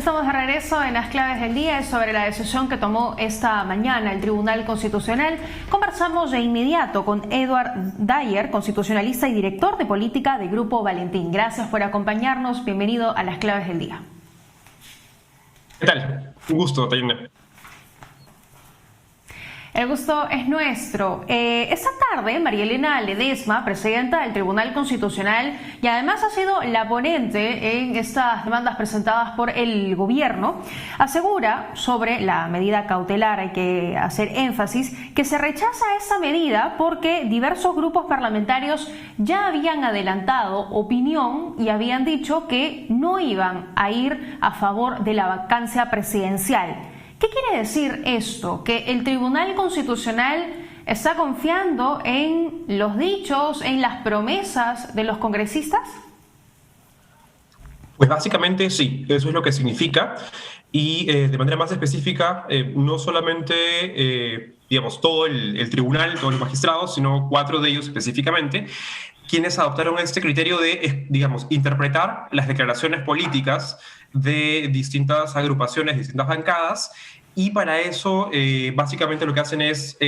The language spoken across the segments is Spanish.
estamos de regreso en las claves del día sobre la decisión que tomó esta mañana el Tribunal Constitucional. Conversamos de inmediato con Edward Dyer, constitucionalista y director de política de Grupo Valentín. Gracias por acompañarnos. Bienvenido a las claves del día. ¿Qué tal? Un gusto, Tayana. El gusto es nuestro. Esta tarde, María Elena Ledesma, presidenta del Tribunal Constitucional y además ha sido la ponente en estas demandas presentadas por el gobierno, asegura sobre la medida cautelar, hay que hacer énfasis, que se rechaza esta medida porque diversos grupos parlamentarios ya habían adelantado opinión y habían dicho que no iban a ir a favor de la vacancia presidencial. ¿Qué quiere decir esto? ¿Que el Tribunal Constitucional está confiando en los dichos, en las promesas de los congresistas? Pues básicamente sí, eso es lo que significa. Y de manera más específica, no solamente, todo el tribunal, todos los magistrados, sino 4 de ellos específicamente, quienes adoptaron este criterio de, interpretar las declaraciones políticas de distintas agrupaciones, distintas bancadas, y para eso básicamente lo que hacen es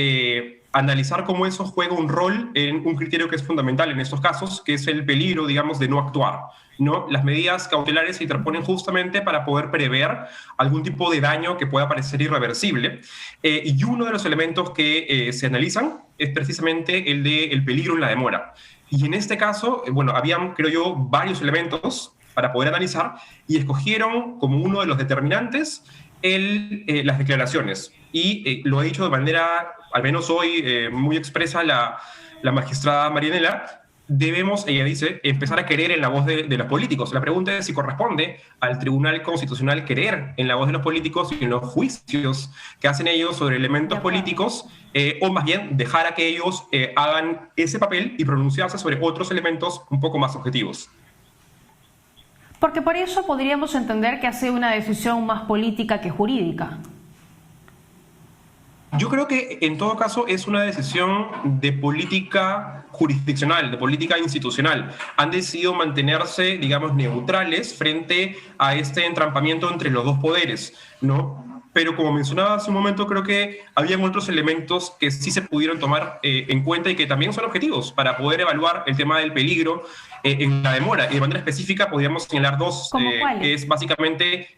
analizar cómo eso juega un rol en un criterio que es fundamental en estos casos, que es el peligro, de no actuar, ¿no? Las medidas cautelares se interponen justamente para poder prever algún tipo de daño que pueda parecer irreversible, y uno de los elementos que se analizan es precisamente el del peligro en la demora. Y en este caso, habían, creo yo, varios elementos para poder analizar y escogieron como uno de los determinantes las declaraciones. Y lo ha dicho de manera, al menos hoy, muy expresa la magistrada Marianela. Debemos, ella dice, empezar a creer en la voz de los políticos. La pregunta es si corresponde al Tribunal Constitucional creer en la voz de los políticos y en los juicios que hacen ellos sobre elementos políticos, o más bien dejar a que ellos hagan ese papel y pronunciarse sobre otros elementos un poco más objetivos. Porque por eso podríamos entender que ha sido una decisión más política que jurídica. Yo creo que en todo caso es una decisión de política jurisdiccional, de política institucional. Han decidido mantenerse, neutrales frente a este entrampamiento entre los dos poderes, ¿no? Pero como mencionaba hace un momento, creo que habían otros elementos que sí se pudieron tomar en cuenta y que también son objetivos para poder evaluar el tema del peligro en la demora. Y de manera específica podríamos señalar 2, que es básicamente,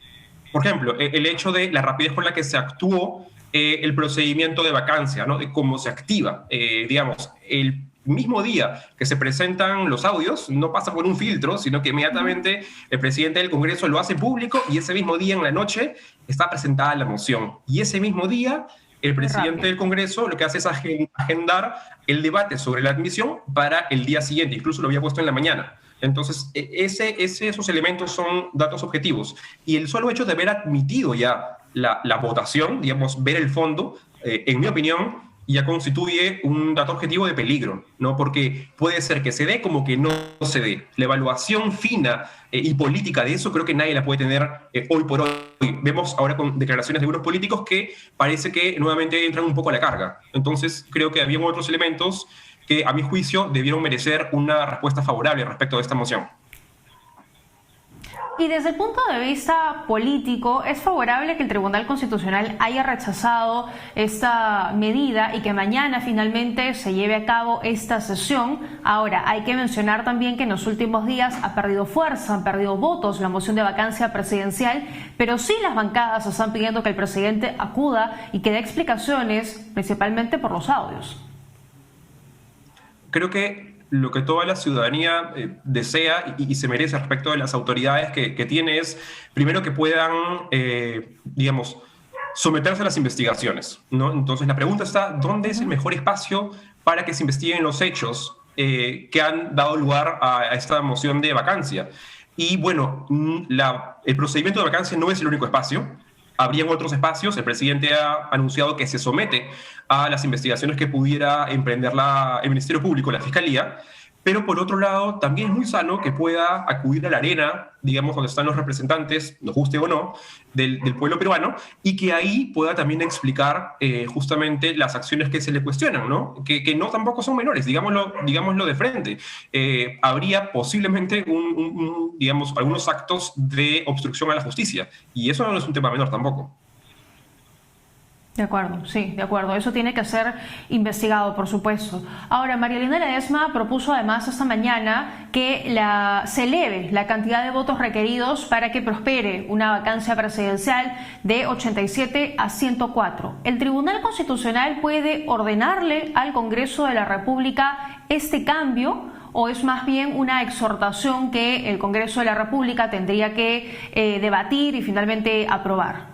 por ejemplo, el hecho de la rapidez con la que se actuó el procedimiento de vacancia, ¿no? De cómo se activa. El mismo día que se presentan los audios, no pasa por un filtro, sino que inmediatamente el presidente del Congreso lo hace público y ese mismo día en la noche está presentada la moción. Y ese mismo día el presidente del Congreso lo que hace es agendar el debate sobre la admisión para el día siguiente, incluso lo había puesto en la mañana. Entonces, esos elementos son datos objetivos. Y el solo hecho de haber admitido ya la votación, ver el fondo, en mi opinión, ya constituye un dato objetivo de peligro, ¿no? Porque puede ser que se dé como que no se dé. La evaluación fina y política de eso creo que nadie la puede tener hoy por hoy. Vemos ahora con declaraciones de grupos políticos que parece que nuevamente entran un poco a la carga. Entonces, creo que había otros elementos que, a mi juicio, debieron merecer una respuesta favorable respecto de esta moción. Y desde el punto de vista político, ¿es favorable que el Tribunal Constitucional haya rechazado esta medida y que mañana finalmente se lleve a cabo esta sesión? Ahora, hay que mencionar también que en los últimos días ha perdido fuerza, han perdido votos la moción de vacancia presidencial, pero sí las bancadas están pidiendo que el presidente acuda y que dé explicaciones, principalmente por los audios. Creo que lo que toda la ciudadanía desea y se merece respecto de las autoridades que tiene es, primero, que puedan, someterse a las investigaciones, ¿no? Entonces la pregunta está, ¿dónde es el mejor espacio para que se investiguen los hechos que han dado lugar a esta moción de vacancia? Y el procedimiento de vacancia no es el único espacio. Habrían otros espacios. El presidente ha anunciado que se somete a las investigaciones que pudiera emprender el Ministerio Público, la Fiscalía, pero por otro lado también es muy sano que pueda acudir a la arena, digamos, donde están los representantes, nos guste o no, del pueblo peruano, y que ahí pueda también explicar justamente las acciones que se le cuestionan, ¿no? Que no tampoco son menores, digámoslo de frente. Habría posiblemente digamos, algunos actos de obstrucción a la justicia, y eso no es un tema menor tampoco. De acuerdo, sí, de acuerdo. Eso tiene que ser investigado, por supuesto. Ahora, María Elena Ledesma propuso además esta mañana que se eleve la cantidad de votos requeridos para que prospere una vacancia presidencial de 87 a 104. ¿El Tribunal Constitucional puede ordenarle al Congreso de la República este cambio, o es más bien una exhortación que el Congreso de la República tendría que debatir y finalmente aprobar?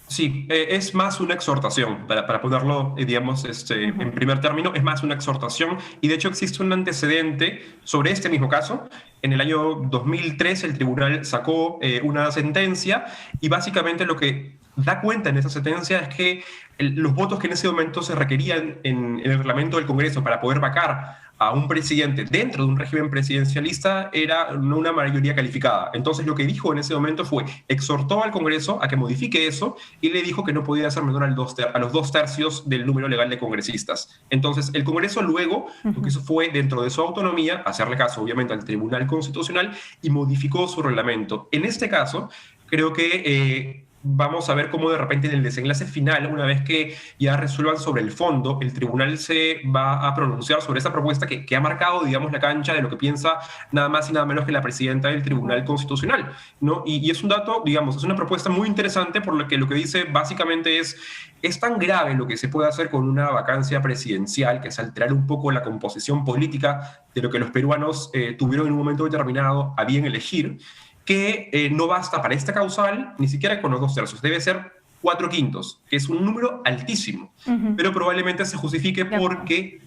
Sí, es más una exhortación, para ponerlo, digamos, en primer término, es más una exhortación, y de hecho existe un antecedente sobre este mismo caso. En el año 2003 el tribunal sacó una sentencia, y básicamente lo que da cuenta en esa sentencia es que los votos que en ese momento se requerían en el reglamento del Congreso para poder vacar a un presidente dentro de un régimen presidencialista era no una mayoría calificada. Entonces lo que dijo en ese momento fue, exhortó al Congreso a que modifique eso, y le dijo que no podía ser menor a los 2/3 del número legal de congresistas. Entonces el Congreso luego, lo que hizo fue, dentro de su autonomía, hacerle caso obviamente al Tribunal Constitucional, y modificó su reglamento. En este caso, creo que vamos a ver cómo de repente en el desenlace final, una vez que ya resuelvan sobre el fondo, el tribunal se va a pronunciar sobre esa propuesta que ha marcado, digamos, la cancha de lo que piensa nada más y nada menos que la presidenta del Tribunal Constitucional, ¿no? Y es un dato, digamos, es una propuesta muy interesante, por lo que dice básicamente es tan grave lo que se puede hacer con una vacancia presidencial, que es alterar un poco la composición política de lo que los peruanos tuvieron en un momento determinado a bien elegir, que no basta para esta causal ni siquiera con los 2/3, debe ser 4/5, que es un número altísimo, pero probablemente se justifique porque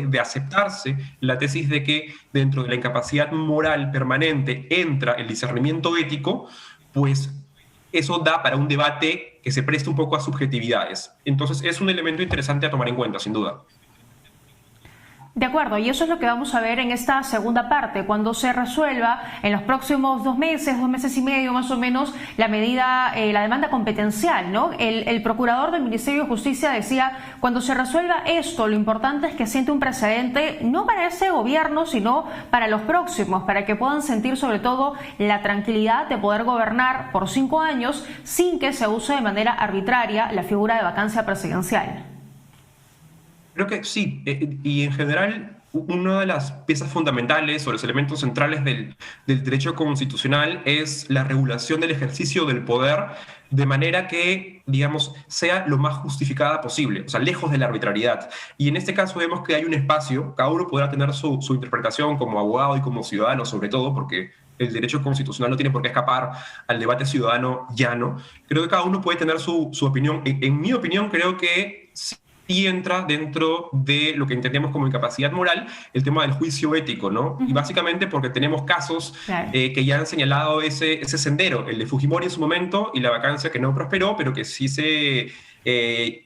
de aceptarse la tesis de que dentro de la incapacidad moral permanente entra el discernimiento ético, pues eso da para un debate que se presta un poco a subjetividades. Entonces es un elemento interesante a tomar en cuenta, sin duda. De acuerdo, y eso es lo que vamos a ver en esta segunda parte, cuando se resuelva en los próximos 2 meses y medio más o menos, la demanda competencial, ¿no? El procurador del Ministerio de Justicia decía, cuando se resuelva esto, lo importante es que siente un precedente no para ese gobierno, sino para los próximos, para que puedan sentir sobre todo la tranquilidad de poder gobernar por 5 años sin que se use de manera arbitraria la figura de vacancia presidencial. Creo que sí, y en general una de las piezas fundamentales o los elementos centrales del derecho constitucional es la regulación del ejercicio del poder de manera que, digamos, sea lo más justificada posible, o sea, lejos de la arbitrariedad. Y en este caso vemos que hay un espacio, cada uno podrá tener su interpretación como abogado y como ciudadano, sobre todo, porque el derecho constitucional no tiene por qué escapar al debate ciudadano llano. Creo que cada uno puede tener su opinión. En mi opinión, creo que y entra dentro de lo que entendemos como incapacidad moral, el tema del juicio ético, ¿no? Y básicamente porque tenemos casos que ya han señalado ese sendero, el de Fujimori en su momento y la vacancia que no prosperó, pero que sí se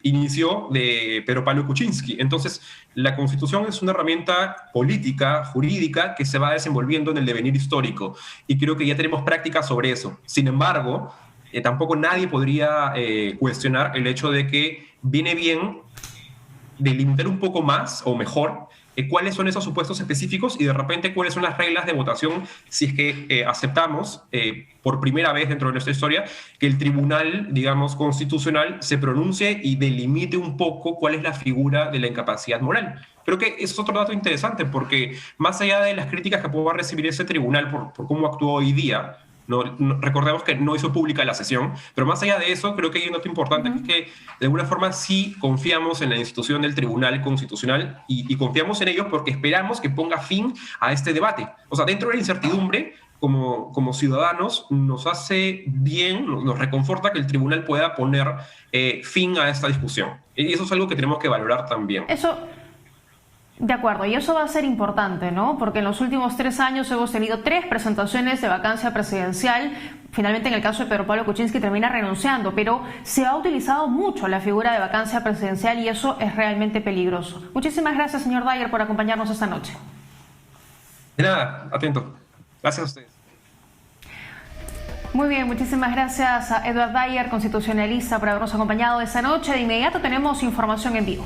inició de Pedro Pablo Kuczynski. Entonces, la Constitución es una herramienta política, jurídica, que se va desenvolviendo en el devenir histórico, y creo que ya tenemos prácticas sobre eso. Sin embargo, tampoco nadie podría cuestionar el hecho de que viene bien delimitar un poco más o mejor cuáles son esos supuestos específicos y de repente cuáles son las reglas de votación si es que aceptamos por primera vez dentro de nuestra historia que el Tribunal, digamos, Constitucional se pronuncie y delimite un poco cuál es la figura de la incapacidad moral. Creo que eso es otro dato interesante, porque más allá de las críticas que pueda recibir ese tribunal por cómo actuó hoy día, recordemos que no hizo pública la sesión, pero más allá de eso, creo que hay un dato importante, que es que de alguna forma sí confiamos en la institución del Tribunal Constitucional y confiamos en ellos porque esperamos que ponga fin a este debate. O sea, dentro de la incertidumbre, como ciudadanos, nos hace bien, nos reconforta que el tribunal pueda poner fin a esta discusión. Y eso es algo que tenemos que valorar también. De acuerdo, y eso va a ser importante, ¿no? Porque en los últimos 3 años hemos tenido 3 presentaciones de vacancia presidencial Finalmente, en el caso de Pedro Pablo Kuczynski termina renunciando, pero se ha utilizado mucho la figura de vacancia presidencial y eso es realmente peligroso. Muchísimas gracias, señor Dyer, por acompañarnos esta noche. De nada, atento. Gracias a ustedes. Muy bien, muchísimas gracias a Edward Dyer, constitucionalista, por habernos acompañado esta noche. De inmediato tenemos información en vivo.